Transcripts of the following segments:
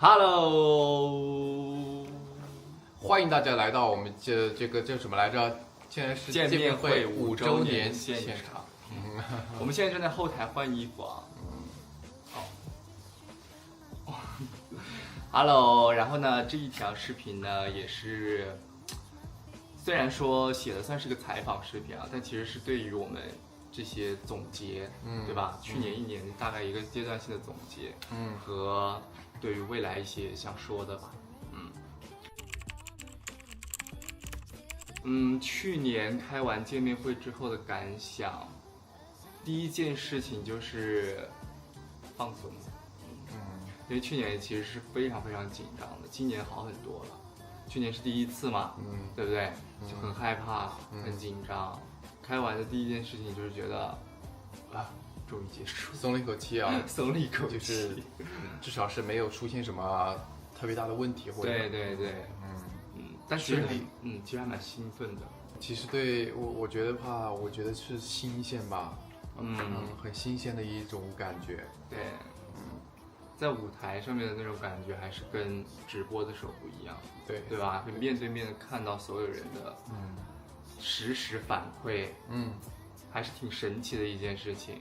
Hello，欢迎大家来到我们这个叫什么来着？现在是见面会5周年现场。我们现在正在后台换衣服啊。Hello， 然后呢，这一条视频呢也是，虽然说写的算是个采访视频啊，但其实是对于我们这些总结，对吧？去年一年大概一个阶段性的总结，和对于未来一些想说的吧，去年开完见面会之后的感想，第一件事情就是放松，因为去年其实是非常非常紧张的，今年好很多了。去年是第一次嘛，对不对？就很害怕，很紧张。开完的第一件事情就是觉得，终于结束，松了一口气啊，松了一口气，就是至少是没有出现什么特别大的问题，或者对，但其实其实还蛮兴奋的。其实对我觉得话，我觉得是新鲜吧，很新鲜的一种感觉。对，在舞台上面的那种感觉还是跟直播的时候不一样，对吧？会面对面的看到所有人的实时反馈，还是挺神奇的一件事情，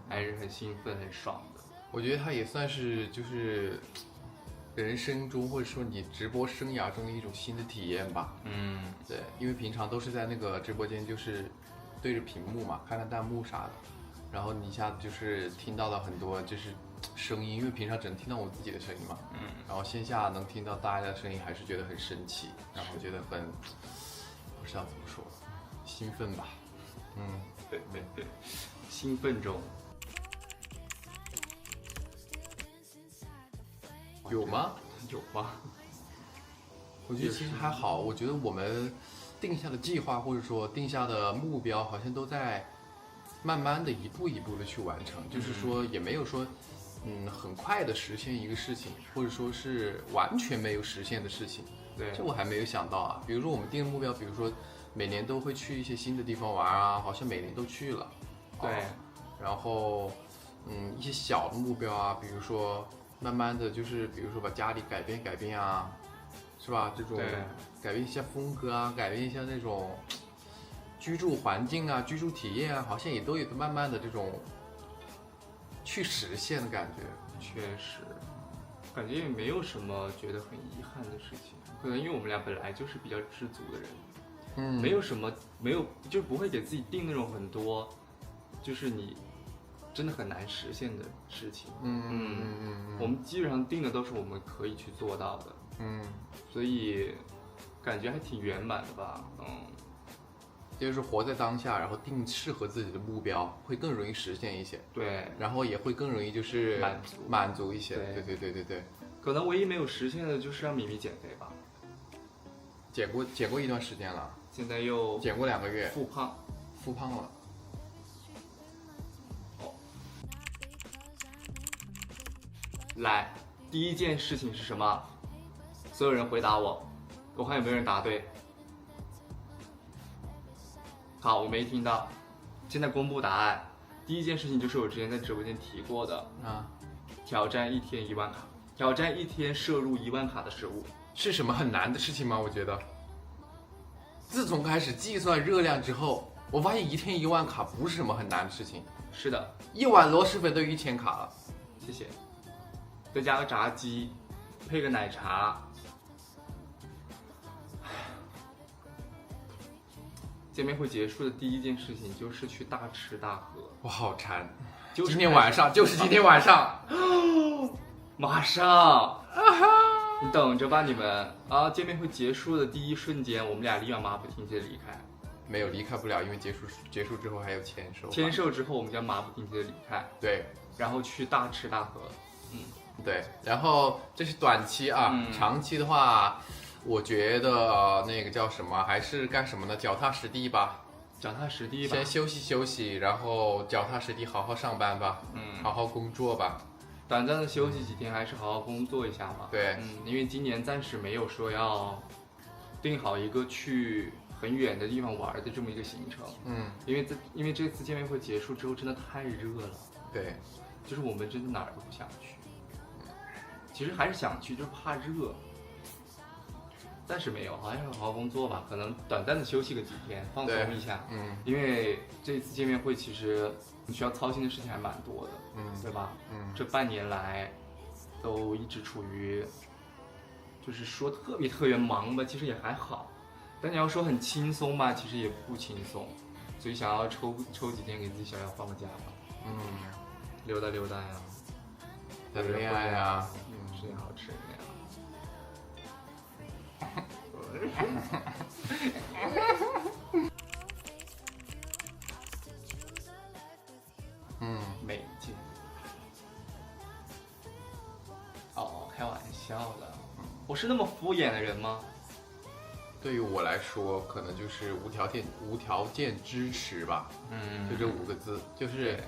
还是很兴奋很爽的。我觉得它也算是就是人生中或者说你直播生涯中的一种新的体验吧。对，因为平常都是在那个直播间就是对着屏幕嘛，看看弹幕啥的，然后你一下子就是听到了很多就是声音，因为平常只能听到我自己的声音嘛，然后线下能听到大家的声音，还是觉得很神奇，然后觉得很不知道怎么说，兴奋吧。对，兴奋中。有吗？有吧。我觉得其实还好，我觉得我们定下的计划或者说定下的目标，好像都在慢慢的一步一步的去完成，就是说也没有说很快的实现一个事情，或者说是完全没有实现的事情。对，这我还没有想到啊。比如说我们定的目标，比如说每年都会去一些新的地方玩啊，好像每年都去了。对，然后一些小的目标啊，比如说慢慢的就是比如说把家里改变啊，是吧？这种改变一下风格啊，改变一下那种居住环境啊，居住体验啊，好像也都有慢慢的这种去实现的感觉。确实，感觉也没有什么觉得很遗憾的事情。可能因为我们俩本来就是比较知足的人，没有就不会给自己定那种很多，就是你真的很难实现的事情。我们基本上定的都是我们可以去做到的。所以感觉还挺圆满的吧。就是活在当下，然后定适合自己的目标，会更容易实现一些。对，然后也会更容易就是满足一些。对。可能唯一没有实现的就是让米米减肥吧。减过一段时间了，现在又减过2个月，复胖了。来，第一件事情是什么？所有人回答我，我看有没有人答对。好，我没听到。现在公布答案。第一件事情就是我之前在直播间提过的挑战1天1万卡，挑战1天摄入1万卡的食物。是什么很难的事情吗？我觉得，自从开始计算热量之后，我发现1天1万卡不是什么很难的事情。是的，1碗螺蛳粉都1000卡了。谢谢。再加个炸鸡，配个奶茶。见面会结束的第一件事情就是去大吃大喝。我好馋，就是今天晚上，马上，你等着吧，你们啊！见面会结束的第一瞬间，我们俩立马马不停蹄的离开。没有离开不了，因为结束之后还有签售。签售之后，我们将马不停蹄的离开。对，然后去大吃大喝。对，然后这是短期啊，长期的话。我觉得那个叫什么，还是干什么呢？脚踏实地吧，先休息，然后脚踏实地，好好上班吧，好好工作吧。短暂的休息几天，还是好好工作一下吧。对，因为今年暂时没有说要定好一个去很远的地方玩的这么一个行程。因为这次见面会结束之后，真的太热了。对，就是我们真的哪儿都不想去。其实还是想去，就是怕热。暂时没有，好像是好好工作吧，可能短暂的休息个几天，放松一下。因为这一次见面会其实你需要操心的事情还蛮多的，对吧？这半年来都一直处于，就是说特别忙吧，其实也还好，但你要说很轻松吧，其实也不轻松，所以想要抽几天给自己小小放个假吧。溜达溜达呀，谈恋爱呀，吃点好吃的呀。美见。哦，开玩笑的。我是那么敷衍的人吗？对于我来说，可能就是无条件支持吧。就这5个字，就是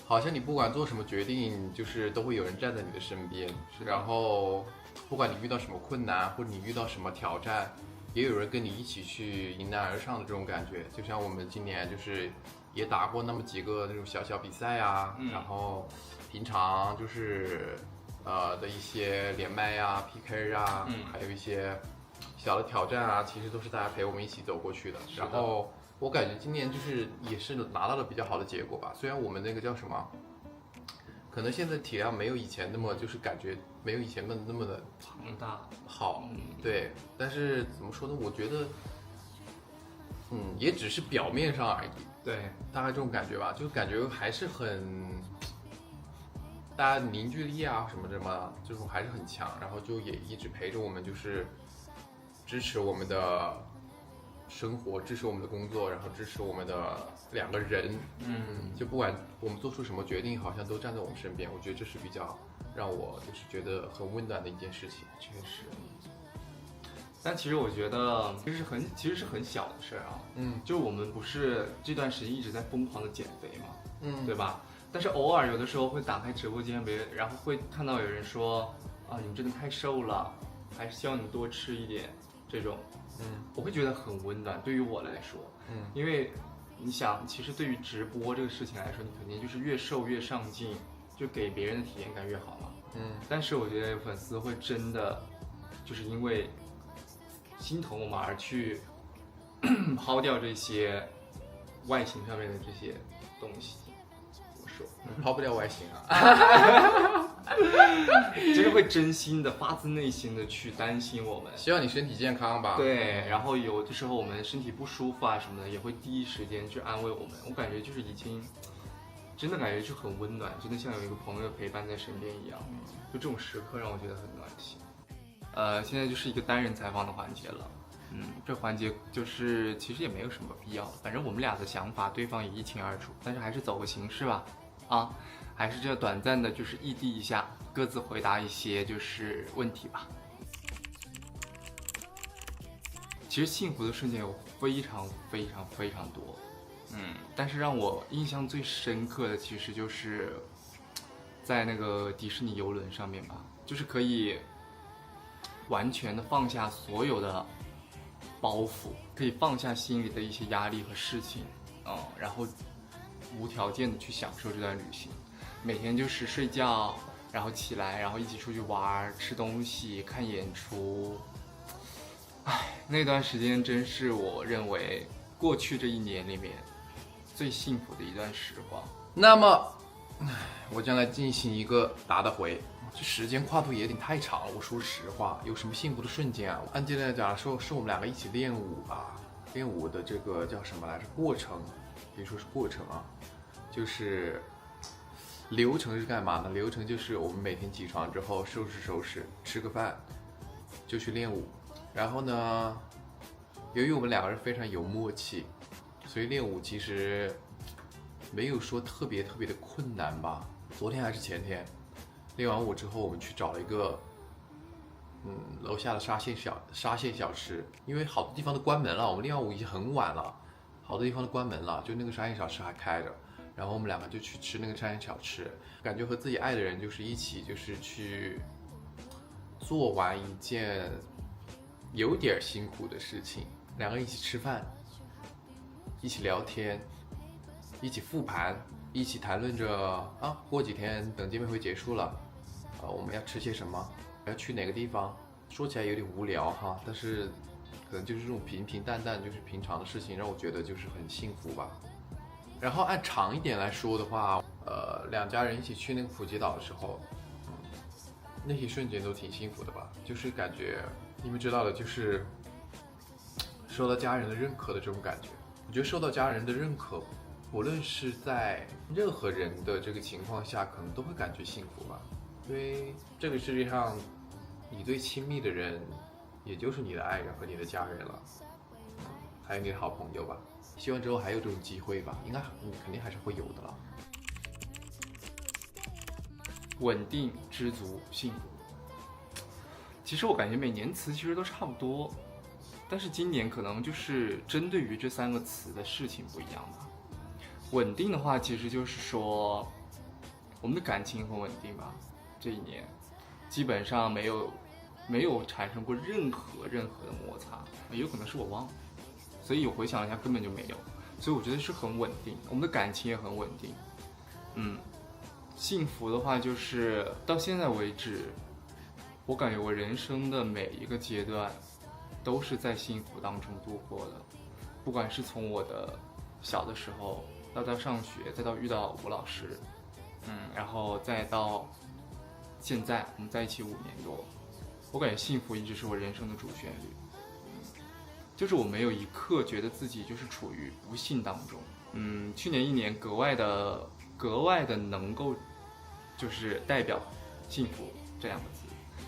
好像你不管做什么决定，就是都会有人站在你的身边。然后，不管你遇到什么困难，或者你遇到什么挑战，也有人跟你一起去迎难而上的这种感觉。就像我们今年就是也打过那么几个那种小比赛啊，然后平常就是的一些连麦啊、PK 啊，还有一些小的挑战啊，其实都是大家陪我们一起走过去的。然后我感觉今年就是也是拿到了比较好的结果吧。虽然我们那个叫什么，可能现在体量没有以前那么，就是感觉没有以前那么的庞大好，对。但是怎么说呢？我觉得，也只是表面上而已。对，大概这种感觉吧，就感觉还是很，大家凝聚力啊什么这种还是很强，然后就也一直陪着我们，就是支持我们的生活，支持我们的工作，然后支持我们的2个人，就不管我们做出什么决定，好像都站在我们身边。我觉得这是比较让我就是觉得很温暖的一件事情。确实。但其实我觉得其实是很小的事啊。就我们不是这段时间一直在疯狂的减肥嘛，对吧？但是偶尔有的时候会打开直播间，然后会看到有人说啊，你们真的太瘦了，还是希望你们多吃一点这种。我会觉得很温暖。对于我来说，因为你想，其实对于直播这个事情来说，你肯定就是越瘦越上镜，就给别人的体验感越好嘛。但是我觉得有粉丝会真的就是因为心疼我们而去抛掉这些外形上面的这些东西。怎么说？抛不掉外形啊。就是会真心的、发自内心的去担心我们，希望你身体健康吧。对，然后有的时候我们身体不舒服啊什么的，也会第一时间去安慰我们。我感觉就是已经，真的感觉就很温暖，真的像有一个朋友陪伴在身边一样。就这种时刻让我觉得很暖心。现在就是一个单人采访的环节了。这环节就是其实也没有什么必要，反正我们俩的想法对方也一清二楚，但是还是走个形式吧。还是这短暂的，就是异地一下，各自回答一些就是问题吧。其实幸福的瞬间有非常多，但是让我印象最深刻的，其实就是在那个迪士尼游轮上面吧，就是可以完全的放下所有的包袱，可以放下心里的一些压力和事情，然后无条件的去享受这段旅行。每天就是睡觉，然后起来，然后一起出去玩、吃东西、看演出。那段时间真是我认为过去这1年里面最幸福的一段时光。那么，我将来进行一个答的回。这时间跨度也有点太长了。我说实话，有什么幸福的瞬间啊？按今天来讲说，是我们2个一起练舞吧，练舞的这个叫什么来着？过程，别说是过程啊，就是流程是干嘛呢？流程就是我们每天起床之后收拾，吃个饭，就去练舞。然后呢，由于我们2个人非常有默契，所以练舞其实没有说特别的困难吧。昨天还是前天，练完舞之后，我们去找了一个楼下的沙县小吃，因为好多地方都关门了，我们练完舞已经很晚了，好多地方都关门了，就那个沙县小吃还开着。然后我们2个就去吃那个沙县小吃，感觉和自己爱的人就是一起，就是去做完一件有点辛苦的事情，2个人一起吃饭，一起聊天，一起复盘，一起谈论着过几天等见面会结束了，我们要吃些什么，要去哪个地方，说起来有点无聊哈，但是可能就是这种平平淡淡，就是平常的事情，让我觉得就是很幸福吧。然后按长一点来说的话，两家人一起去那个普吉岛的时候，那些瞬间都挺幸福的吧，就是感觉你们知道的，就是受到家人的认可的这种感觉。我觉得受到家人的认可，无论是在任何人的这个情况下，可能都会感觉幸福吧。因为这个世界上，你最亲密的人，也就是你的爱人和你的家人了，还有你的好朋友吧。希望之后还有这种机会吧，应该肯定还是会有的了。稳定、知足、幸福。其实我感觉每年词其实都差不多，但是今年可能就是针对于这3个词的事情不一样吧。稳定的话，其实就是说我们的感情很稳定吧，这一年基本上没有产生过任何的摩擦，有可能是我忘了，所以我回想一下根本就没有，所以我觉得是很稳定，我们的感情也很稳定。幸福的话就是到现在为止，我感觉我人生的每一个阶段都是在幸福当中度过的，不管是从我的小的时候到上学，再到遇到吴老师，然后再到现在我们在一起5年多，我感觉幸福一直是我人生的主旋律。就是我没有一刻觉得自己就是处于不幸当中。去年1年格外的能够就是代表幸福这2个字，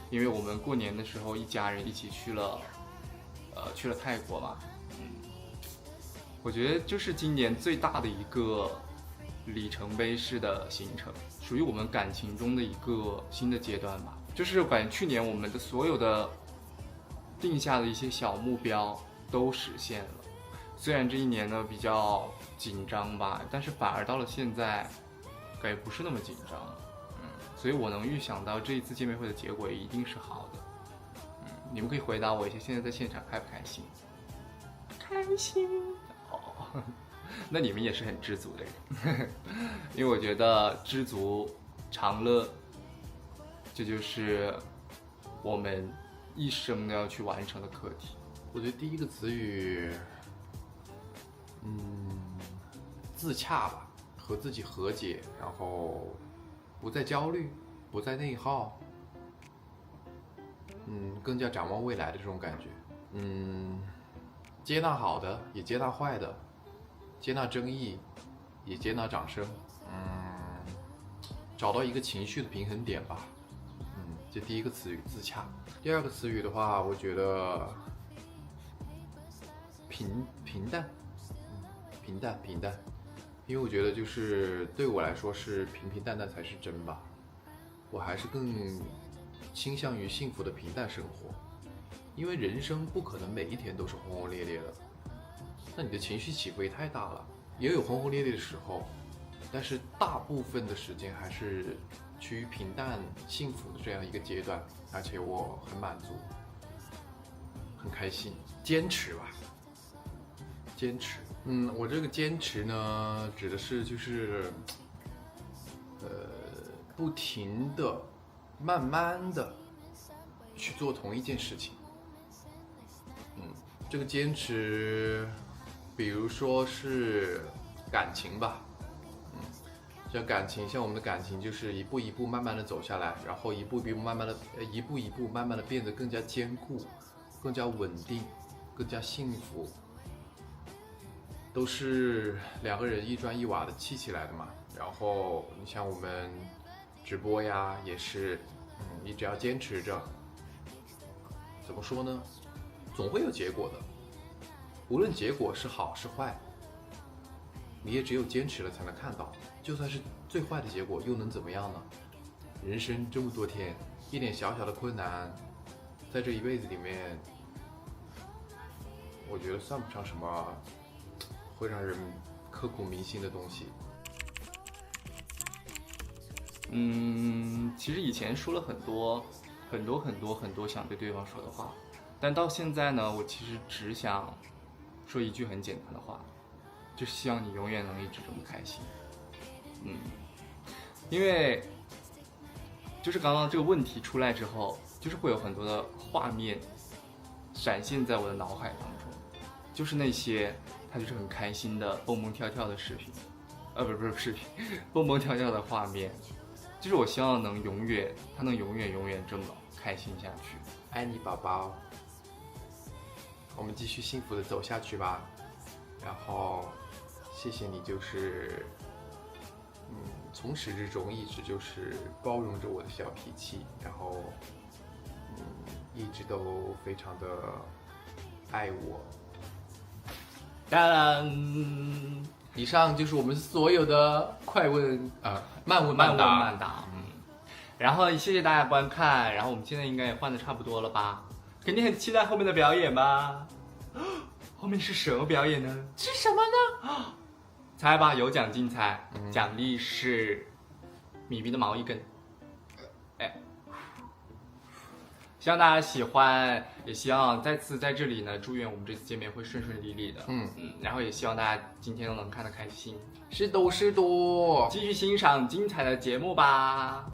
因为我们过年的时候一家人一起去了泰国嘛。我觉得就是今年最大的一个里程碑式的行程，属于我们感情中的一个新的阶段吧。就是感觉去年我们的所有的定下的一些小目标都实现了，虽然这一年呢比较紧张吧，但是反而到了现在感觉不是那么紧张。所以我能预想到这一次见面会的结果一定是好的。你们可以回答我一下，现在在现场开不开心？开心哦，那你们也是很知足的人。因为我觉得知足常乐，这就是我们一生都要去完成的课题。我觉得第一个词语，自洽吧，和自己和解，然后不再焦虑，不再内耗，更加展望未来的这种感觉。接纳好的，也接纳坏的，接纳争议，也接纳掌声。找到一个情绪的平衡点吧。这第一个词语自洽。第二个词语的话，我觉得平淡，平淡，因为我觉得就是对我来说是平平淡淡才是真吧。我还是更倾向于幸福的平淡生活，因为人生不可能每一天都是轰轰烈烈的，那你的情绪起伏也太大了，也有轰轰烈烈的时候，但是大部分的时间还是趋于平淡幸福的这样一个阶段，而且我很满足，很开心。坚持吧，坚持。我这个坚持呢，指的是就是不停的慢慢的去做同一件事情。这个坚持比如说是感情吧。像我们的感情就是一步一步慢慢的走下来，然后一步一步慢慢的变得更加坚固，更加稳定，更加幸福，都是2个人一砖一瓦的砌起来的嘛。然后你像我们直播呀，也是，你只要坚持着，怎么说呢，总会有结果的。无论结果是好是坏，你也只有坚持了才能看到。就算是最坏的结果，又能怎么样呢？人生这么多天，一点小小的困难，在这一辈子里面，我觉得算不上什么会让人刻骨铭心的东西。其实以前说了很多想对对方说的话，但到现在呢，我其实只想说一句很简单的话，就希望你永远能一直这么开心。因为就是刚刚这个问题出来之后，就是会有很多的画面闪现在我的脑海当中，就是那些他就是很开心的蹦蹦跳跳的视频，不是视频，蹦蹦跳跳的画面，就是我希望能永远这么开心下去。爱你宝宝，我们继续幸福的走下去吧。然后谢谢你，就是从始至终一直就是包容着我的小脾气，然后一直都非常的爱我。当然，以上就是我们所有的快问慢问慢答。然后谢谢大家观看，然后我们现在应该也换的差不多了吧？肯定很期待后面的表演吧？后面是什么表演呢？是什么呢？猜吧，有奖竞猜，奖励是米米的毛一根。希望大家喜欢，也希望再次在这里呢，祝愿我们这次见面会顺顺利利的。然后也希望大家今天都能看得开心。是多，继续欣赏精彩的节目吧。